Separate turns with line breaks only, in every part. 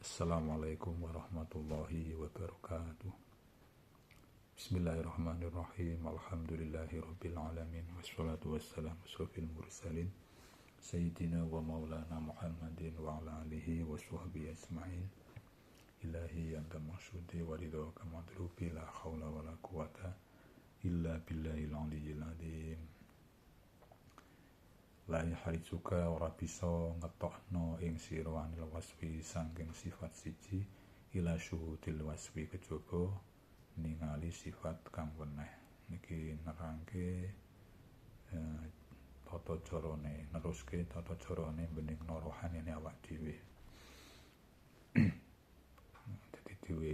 Assalamualaikum warahmatullahi wabarakatuh. Bismillahirrahmanirrahim. Alhamdulillahirabbil alamin wassalatu wassalamu asrofil mursalin sayyidina wa maulana Muhammadin wa ala alihi wa sahbihi ajma'in. Ilahi anta maksudi wa ridhaka madrubi la haula wa la quwata illa billahil aliyyil azim. La yahrizuka ora bisa ngetokno ing sira anil wasfi saking sifat siji ila syuhudil wasfi kejaba ningali sifat kang weneh. Niki nerangke tata carane neruske tata carane bening rohanine awak dhewe. Dadi dhewe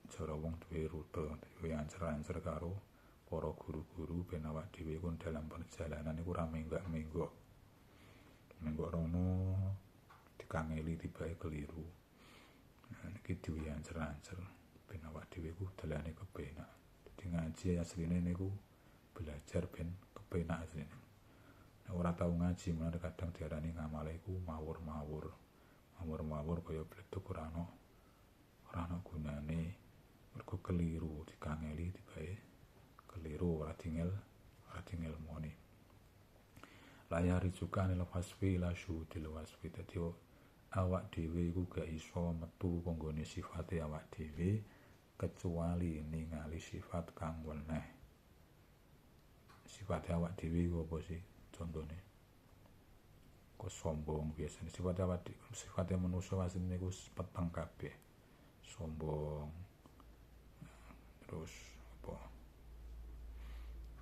cara wong duwe rute, duwe ancer-ancer karo para guru-guru ben awak dhewe kun dalam perjalanan iku ora menggok-menggok. Menggok rono dikangeli tibake keliru. Niki duwe ancer-ancer ben awak dhewe ku dalane kepenak. Dadi ngaji asline niku belajar ben kepenak asline. Nek ora tau ngaji mulane kadang diarani ngamale iku mawur-mawur. Mawur-mawur kaya bledug ora ana gunane mergo keliru dikangeli tibake keliru ora tinggal moni. Layari juga nil wasfi la syuhudil wasfi. Dadi awak dhewe iku gak iso metu konggone sifate awak dhewe kecuali ningali sifat kang weneh. Sifate awak dhewe iku apa sih? Contone kok sombong biasanya sifate manusa asline niku peteng kabeh. Sombong terus apa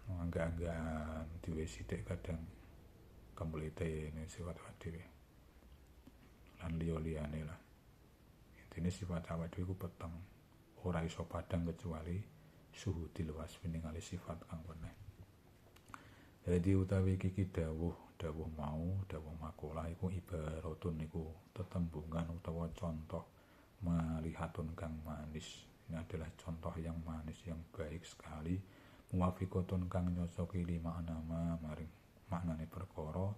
angga-anggaan diwe sithik kadang kemblete ini sifat awak dhewe lan liya-liyane lah. Intine sifat awak dhewe ku peteng ora iso padhang kecuali syuhudil wasfi ningali sifat kang weneh. Jadi utawi iki dawuh makalah iku ibaratun niku tetembungan utawa contoh malihatun kang manis. Ini adalah contoh yang manis yang baik sekali. Muwafiqatun kang nyocoki lima nama maring maknane perkara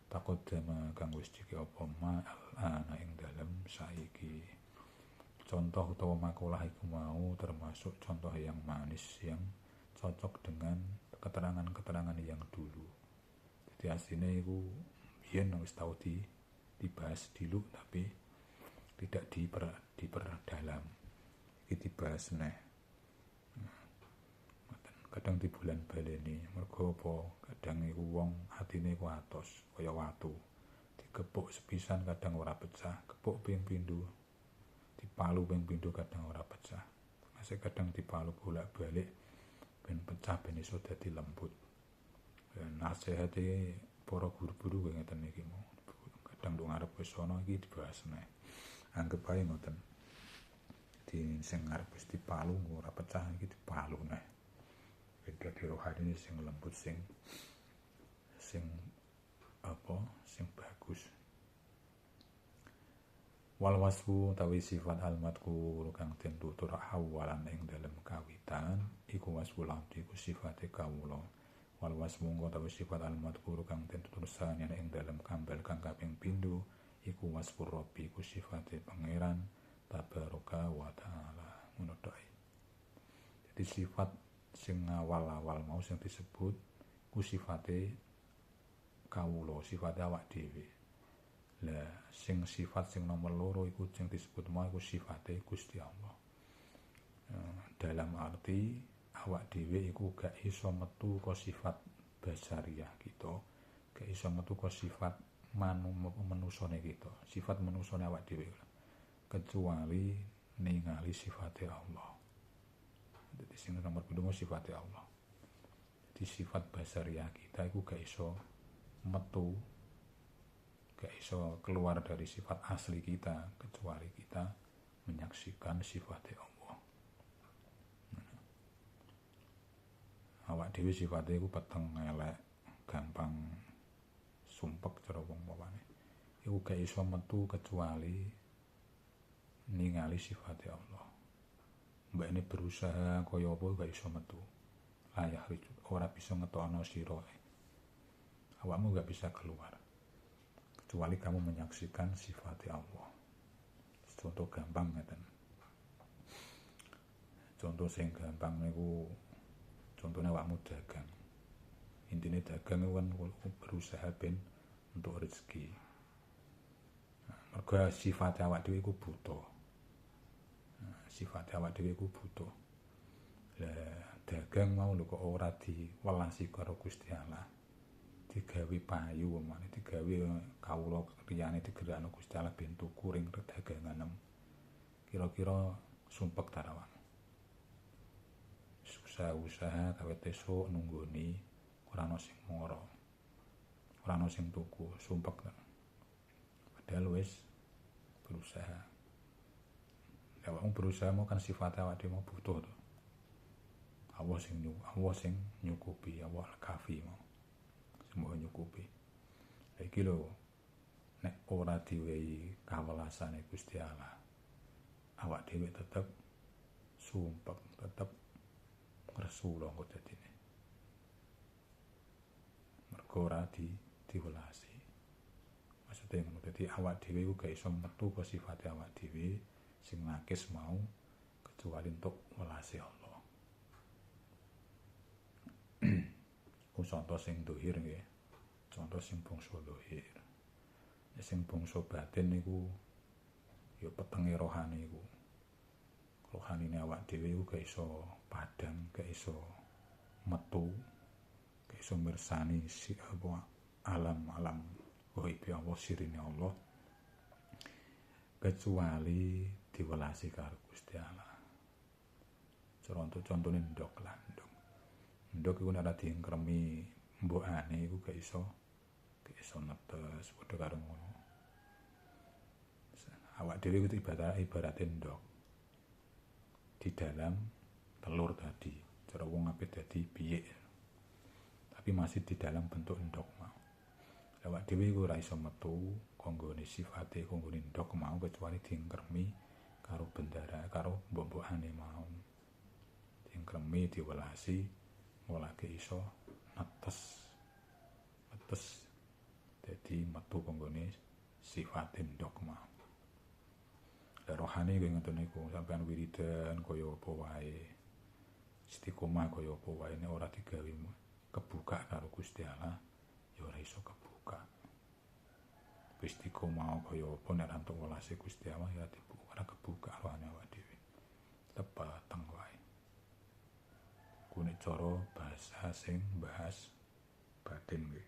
taqaddama kang wis diki apa ma ana ing dalem saiki. Contoh utawa makalah iku mau termasuk contoh yang manis yang cocok dengan keterangan-keterangan yang dulu. Jadi aslinya iku biyen wis tau dibahas dulu tapi tidak diperdalam. Iki dibahas neh. Kadang di bulan baleni mergo apa kadang iku wong atine ku atos kaya watu digepuk sepisan kadang ora pecah, gepuk ping pindho dipalu ping pindho kadang ora pecah, masih kadang dipalu bolak-balik ben pecah ben iso dadi lembut. Nasihate para guru-guru ngeten iki mau kadang nduk ngarep wis ana iki dibahas neh anggap ae ngoten di sing ngarep wis dipalu ora pecah iki dipalu neh. Dadi rohani sing lembut sing bagus. Wal wasfu tawi sifat almatku kang den tutur awalan ing dalem kawitan iku wasful abdi iku sifate kawula. Wal wasfu tawi sifat almatku kang den tutur sanene ing dalem kambal kang kaping pindho iku wasfur rabbi iku sifate pangeran tabaraka wa taala. Ngono tok. Jadi sifat sing awal-awal mau sing disebut ku sifate kawula, sifate awak dhewe. Lah sing sifat sing nomor loro iku sing disebut mau iku sifate Gusti Allah. Dalam arti awak dhewe iku gak iso metu ka sifat basariyah kita, gak iso metu ka sifat manusane kita, sifat manusane awak dhewe kecuali ningali sifate Allah. Jadi sing nomor pindho sifate Allah. Jadi sifat basariyah kita iku gak iso metu, gak iso keluar dari sifat asli kita kecuali kita menyaksikan sifate Allah. Awak dhewe sifate iku peteng elek, gampang sumpek cara wong pawane. Iku gak iso metu kecuali ningali sifate Allah. Mbak ini berusaha kaya apa gak iso metu. Layak ora bisa ngetokno sirahe. Awakmu gak bisa keluar kecuali kamu menyaksikan sifat Allah. contoh gampang ngeten. Contoh sing gampang niku contohnya awakmu dagang. Intine dagang kan berusaha ben untuk rezeki. Mergo sifat awak dhewe iku butuh. Sifat awak dhewe iku butuh. Lah dagang mau lho kok ora diwelasi karo Gusti Allah. Digawe payu omane digawe kawula liyane digerakno Gusti Allah ben tuku ring dagangan. Kira-kira sumpek ta rawan. Usaha gawe tesuk nunggoni ora ana sing moro. Ora ana sing tuku, sumpek ta. Padahal wis berusaha. Awakmu berusaha mau kan sifat awak dhewe mau butuh to. Allah sing nyukupi, Allah al-kafi mau. Semua nyukupi. Iki lho nek ora diwehi kawelasane Gusti Allah, awak dhewe tetep sumpek, tetep ngresula kok dadine. Mergo ora diwelasi. Maksudnya ngono dadi awak dhewe iku gak iso metu ke sifat awak dhewe sing nakis mau kecuali untuk welasi Allah. Ku contoh sing dohir nggih. Contoh sing bangsa dohir. Sing bangsa batin niku ya petenge rohani iku. Rohanine awak dhewe iku gak iso padhang, gak iso metu, gak iso mirsani si apa alam-alam ghaib Allah sirine Allah kecuali diwelasi karo Gusti Allah. Contone ndok lah, ndok. Ndok iku nek ora diengkremi mbokane iku gak iso netes padha karo ngono. Awak dhewe iku ibarat ndok. Di dalam telur tadi, cara wong ape dadi biyek. Tapi masih di dalam bentuk ndok mau. Awak dhewe iku ora iso metu kanggone sifate kanggone ndok mau kecuali diengkremi karo bendara, karo mbok-mbokane mau. Diengkremi diwelasi mulake iso netes dadi metu kanggone sifate ndok mau. Rohani kuwi ngoten niku, sampean wiridan kaya apa wae. Istiqomah kaya apa wae nek ora digawe kebuka karo Gusti Allah, ya ora iso kebuka. Istiqomah kaya apa nek antuk welase Gusti Allah ya ora kebuka rohani awak dhewe. Tepateng wae. Kuwi cara bahasa sing bahas batin kuwi.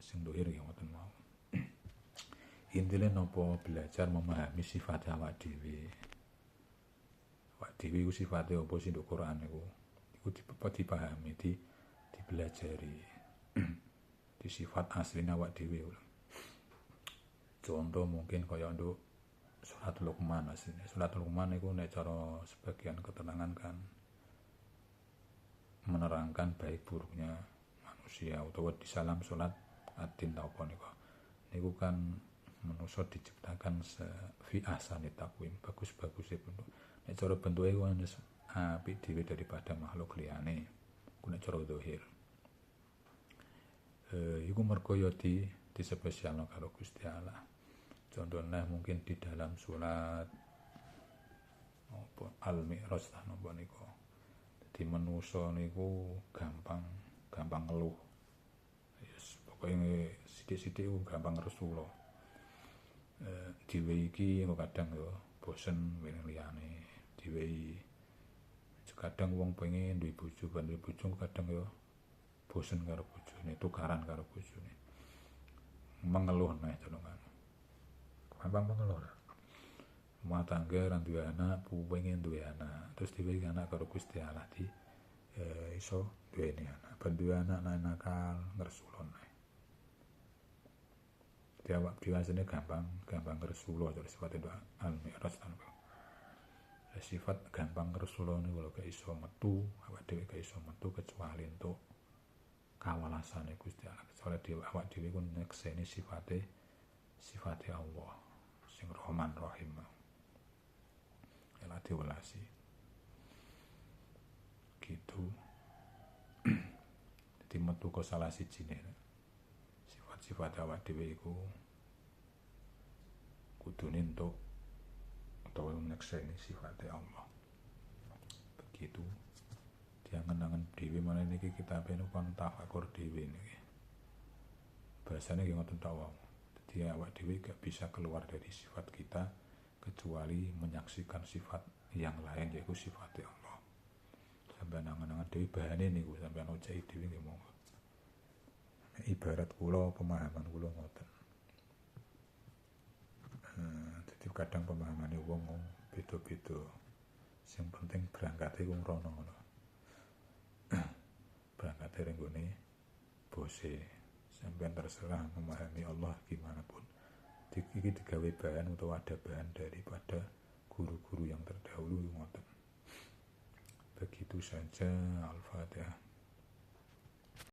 Sing dohir ya ngoten mau. Intine napa belajar memahami sifat awak dhewe. Awak dhewe iku sifate apa sing nduk Quran niku. Iku dipahami, dipelajari. Di sifat asline awak dhewe. Contoh mungkin kaya nduk surat Luqman asline. Surat Luqman niku nek cara sebagian keterangan kan menerangkan baik buruknya manusia utawa di salam surat Ad-Din ta apa niku. Niku kan manusia diciptakan fi ahsani taqwim, bagus-bagusnya bentuk. Nek cara bentuke ku apik dhewe daripada makhluk liyane. Ku nek cara zahir. Iku mergo ya dispesialno karo Gusti Allah. Contohnya mungkin di dalam surat apa Al-Mi'raj ta napa niku. Dadi manusa niku gampang ngeluh. Yes, pokoke sithik-sithik gampang resula. Dhewe iki kadang yo bosen wene liyane. Dhewe kadang wong pengen duwe bojo, kadang yo bosen karo bojone, tukaran karo bojone. Mengeluh neh jenengan. Gampang mengeluh. Rumah tangga ra duwe anak, pengen duwe anak. Terus dhewe anak karo Gusti Allah iso duweni anak. Ben duwe anak nakal ngresula neh. Awak dhewe asline gampang ngresula terus sifat al-mi'raj tanpa. Sifat gampang ngresula niku lho gak iso metu, awak dhewe gak iso metu kecuali entuk kawelasane Gusti Allah. Kecuali dhewe awak dhewe ku nyekseni sifate Allah sing Rahman Rahim. Ela diwelasi. Gitu. Dadi metu ke salah sijine. Sifat awak dhewe iku kudune entuk utawa nyekseni sifatnya Allah. Begitu diangen-angen dhewe meneh niki kitabe niku kon tafakur dhewe niki. Bahasane nggih ngoten tok wae. Dadi awak dhewe gak bisa keluar dari sifat kita kecuali menyaksikan sifat yang lain yaitu sifatnya Allah. Sampeyan angen-angen dhewe bahane niku sampeyan ocehi dhewe nggih monggo. Ibarat kula pemahaman kula ngoten. Jadi kadang pemahamannya wong beda-beda. Sing penting berangkate wong rono ngono. Berangkate ning gone bose. Sampeyan terserah memahami Allah gimana pun. Iki digawe bahan atau ada bahan daripada guru-guru yang terdahulu ngoten. Begitu saja. Al-Fatihah.